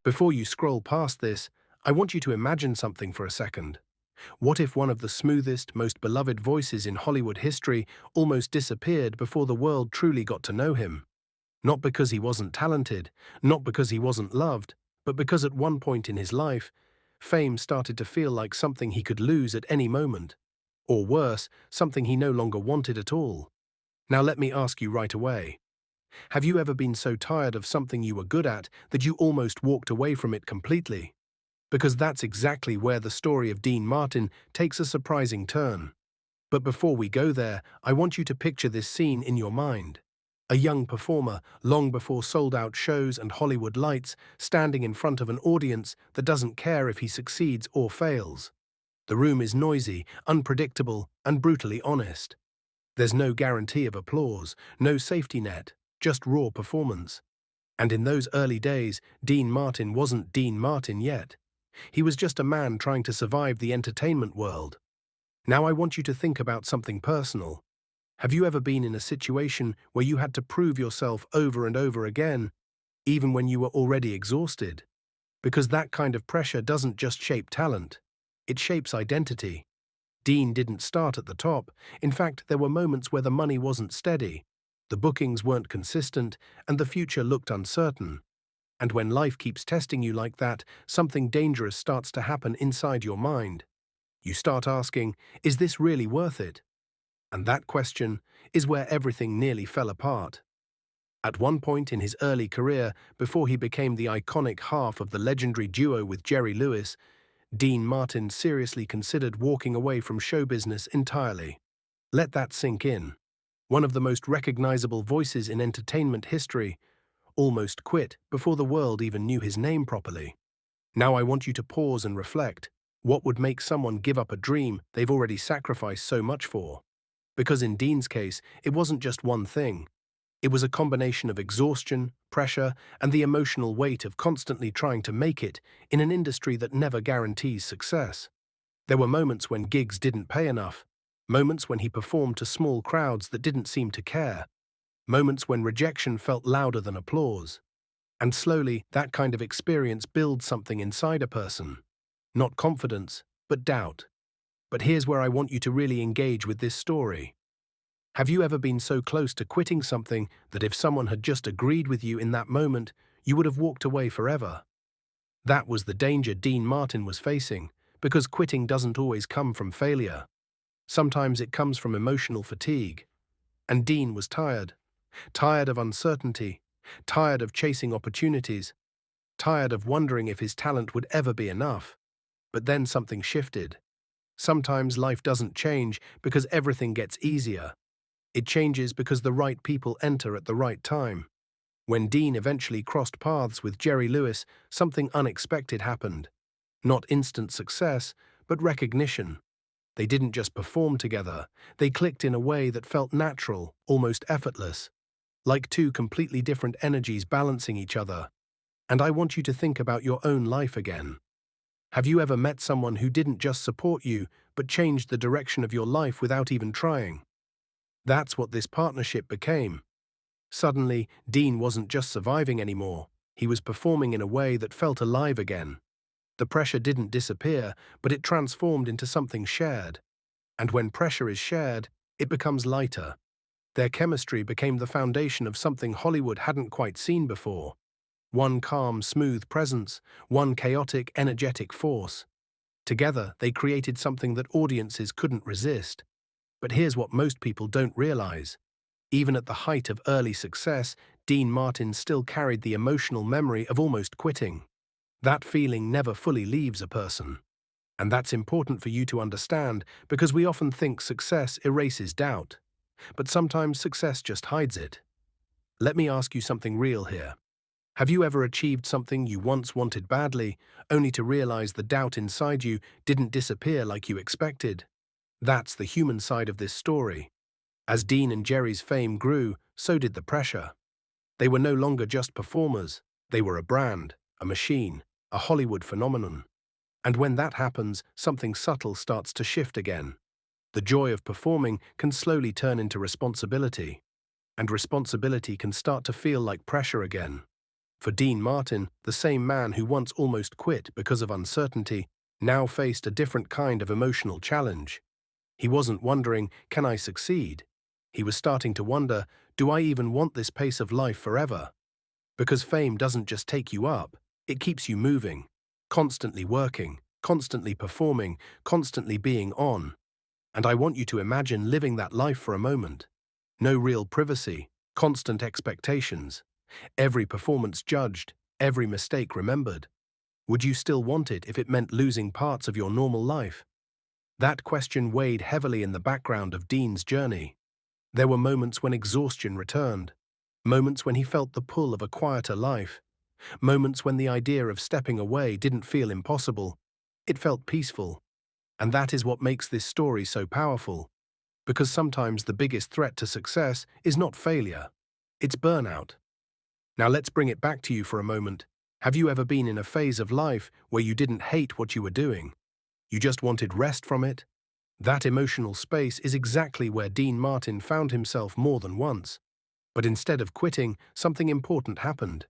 Before you scroll past this, I want you to imagine something for a second. What if one of the smoothest, most beloved voices in Hollywood history almost disappeared before the world truly got to know him? Not because he wasn't talented, not because he wasn't loved, but because at one point in his life, fame started to feel like something he could lose at any moment. Or worse, something he no longer wanted at all. Now let me ask you right away. Have you ever been so tired of something you were good at that you almost walked away from it completely? Because that's exactly where the story of Dean Martin takes a surprising turn. But before we go there, I want you to picture this scene in your mind. A young performer, long before sold-out shows and Hollywood lights, standing in front of an audience that doesn't care if he succeeds or fails. The room is noisy, unpredictable, and brutally honest. There's no guarantee of applause, no safety net, just raw performance. And in those early days, Dean Martin wasn't Dean Martin yet. He was just a man trying to survive the entertainment world. Now I want you to think about something personal. Have you ever been in a situation where you had to prove yourself over and over again, even when you were already exhausted? Because that kind of pressure doesn't just shape talent, it shapes identity. Dean didn't start at the top. In fact, there were moments where the money wasn't steady, the bookings weren't consistent, and the future looked uncertain. And when life keeps testing you like that, something dangerous starts to happen inside your mind. You start asking, is this really worth it? And that question is where everything nearly fell apart. At one point in his early career, before he became the iconic half of the legendary duo with Jerry Lewis, Dean Martin seriously considered walking away from show business entirely. Let that sink in. One of the most recognizable voices in entertainment history almost quit before the world even knew his name properly. Now I want you to pause and reflect. What would make someone give up a dream they've already sacrificed so much for? Because in Dean's case, it wasn't just one thing. It was a combination of exhaustion, pressure, and the emotional weight of constantly trying to make it in an industry that never guarantees success. There were moments when gigs didn't pay enough, moments when he performed to small crowds that didn't seem to care, moments when rejection felt louder than applause. And slowly, that kind of experience builds something inside a person. Not confidence, but doubt. But here's where I want you to really engage with this story. Have you ever been so close to quitting something that if someone had just agreed with you in that moment, you would have walked away forever? That was the danger Dean Martin was facing, because quitting doesn't always come from failure. Sometimes it comes from emotional fatigue. And Dean was tired. Tired of uncertainty. Tired of chasing opportunities. Tired of wondering if his talent would ever be enough. But then something shifted. Sometimes life doesn't change because everything gets easier. It changes because the right people enter at the right time. When Dean eventually crossed paths with Jerry Lewis, something unexpected happened. Not instant success, but recognition. They didn't just perform together, they clicked in a way that felt natural, almost effortless. Like two completely different energies balancing each other. And I want you to think about your own life again. Have you ever met someone who didn't just support you, but changed the direction of your life without even trying? That's what this partnership became. Suddenly, Dean wasn't just surviving anymore. He was performing in a way that felt alive again. The pressure didn't disappear, but it transformed into something shared. And when pressure is shared, it becomes lighter. Their chemistry became the foundation of something Hollywood hadn't quite seen before. One calm, smooth presence, one chaotic, energetic force. Together, they created something that audiences couldn't resist. But here's what most people don't realize. Even at the height of early success, Dean Martin still carried the emotional memory of almost quitting. That feeling never fully leaves a person. And that's important for you to understand because we often think success erases doubt. But sometimes success just hides it. Let me ask you something real here. Have you ever achieved something you once wanted badly, only to realize the doubt inside you didn't disappear like you expected? That's the human side of this story. As Dean and Jerry's fame grew, so did the pressure. They were no longer just performers. They were a brand, a machine, a Hollywood phenomenon. And when that happens, something subtle starts to shift again. The joy of performing can slowly turn into responsibility. And responsibility can start to feel like pressure again. For Dean Martin, the same man who once almost quit because of uncertainty, now faced a different kind of emotional challenge. He wasn't wondering, can I succeed? He was starting to wonder, do I even want this pace of life forever? Because fame doesn't just take you up, it keeps you moving, constantly working, constantly performing, constantly being on. And I want you to imagine living that life for a moment. No real privacy, constant expectations, every performance judged, every mistake remembered. Would you still want it if it meant losing parts of your normal life? That question weighed heavily in the background of Dean's journey. There were moments when exhaustion returned, moments when he felt the pull of a quieter life, moments when the idea of stepping away didn't feel impossible. It felt peaceful. And that is what makes this story so powerful. Because sometimes the biggest threat to success is not failure, it's burnout. Now let's bring it back to you for a moment. Have you ever been in a phase of life where you didn't hate what you were doing? You just wanted rest from it? That emotional space is exactly where Dean Martin found himself more than once. But instead of quitting, something important happened.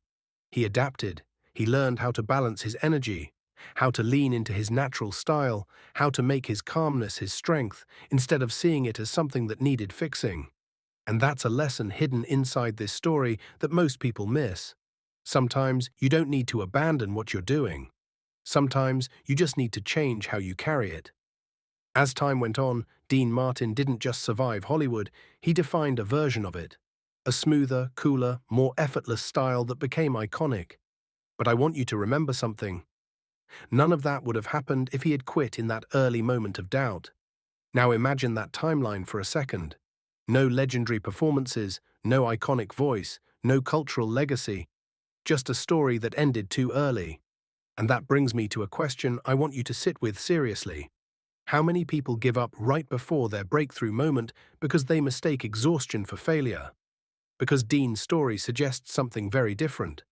He adapted. He learned how to balance his energy, how to lean into his natural style, how to make his calmness his strength, instead of seeing it as something that needed fixing. And that's a lesson hidden inside this story that most people miss. Sometimes you don't need to abandon what you're doing. Sometimes you just need to change how you carry it. As time went on, Dean Martin didn't just survive Hollywood, he defined a version of it. A smoother, cooler, more effortless style that became iconic. But I want you to remember something. None of that would have happened if he had quit in that early moment of doubt. Now imagine that timeline for a second. No legendary performances, no iconic voice, no cultural legacy, just a story that ended too early. And that brings me to a question I want you to sit with seriously. How many people give up right before their breakthrough moment because they mistake exhaustion for failure? Because Dean's story suggests something very different.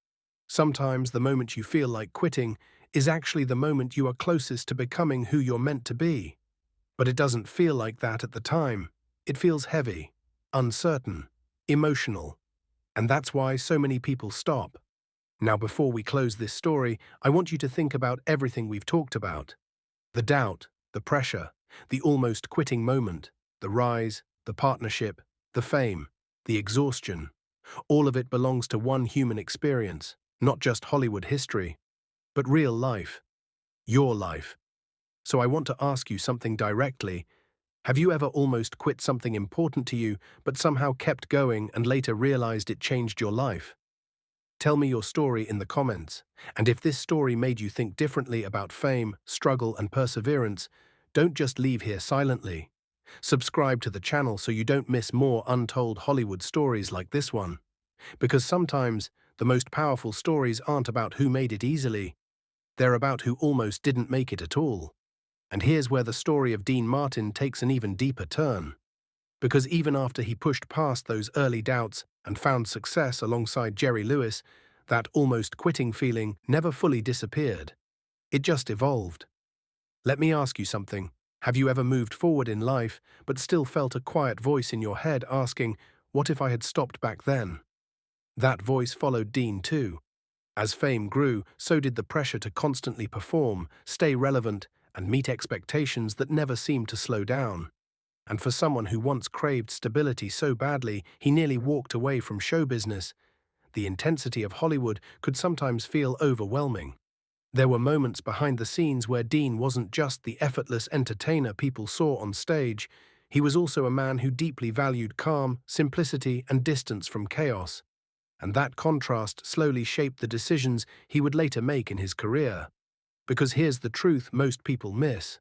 Sometimes the moment you feel like quitting is actually the moment you are closest to becoming who you're meant to be. But it doesn't feel like that at the time. It feels heavy, uncertain, emotional. And that's why so many people stop. Now, before we close this story, I want you to think about everything we've talked about. The doubt, the pressure, the almost quitting moment, the rise, the partnership, the fame, the exhaustion. All of it belongs to one human experience, not just Hollywood history, but real life, your life. So I want to ask you something directly. Have you ever almost quit something important to you, but somehow kept going and later realized it changed your life? Tell me your story in the comments. And if this story made you think differently about fame, struggle, and perseverance, don't just leave here silently. Subscribe to the channel so you don't miss more untold Hollywood stories like this one. Because sometimes the most powerful stories aren't about who made it easily. They're about who almost didn't make it at all. And here's where the story of Dean Martin takes an even deeper turn. Because even after he pushed past those early doubts and found success alongside Jerry Lewis, that almost quitting feeling never fully disappeared. It just evolved. Let me ask you something. Have you ever moved forward in life but still felt a quiet voice in your head asking, what if I had stopped back then? That voice followed Dean too. As fame grew, so did the pressure to constantly perform, stay relevant, and meet expectations that never seemed to slow down. And for someone who once craved stability so badly he nearly walked away from show business, the intensity of Hollywood could sometimes feel overwhelming. There were moments behind the scenes where Dean wasn't just the effortless entertainer people saw on stage, he was also a man who deeply valued calm, simplicity, and distance from chaos. And that contrast slowly shaped the decisions he would later make in his career. Because here's the truth most people miss.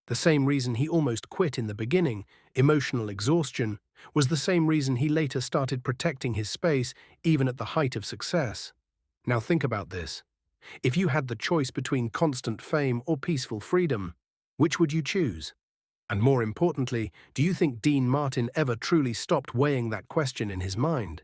The same reason he almost quit in the beginning, emotional exhaustion, was the same reason he later started protecting his space even at the height of success. Now think about this. If you had the choice between constant fame or peaceful freedom, which would you choose? And more importantly, do you think Dean Martin ever truly stopped weighing that question in his mind?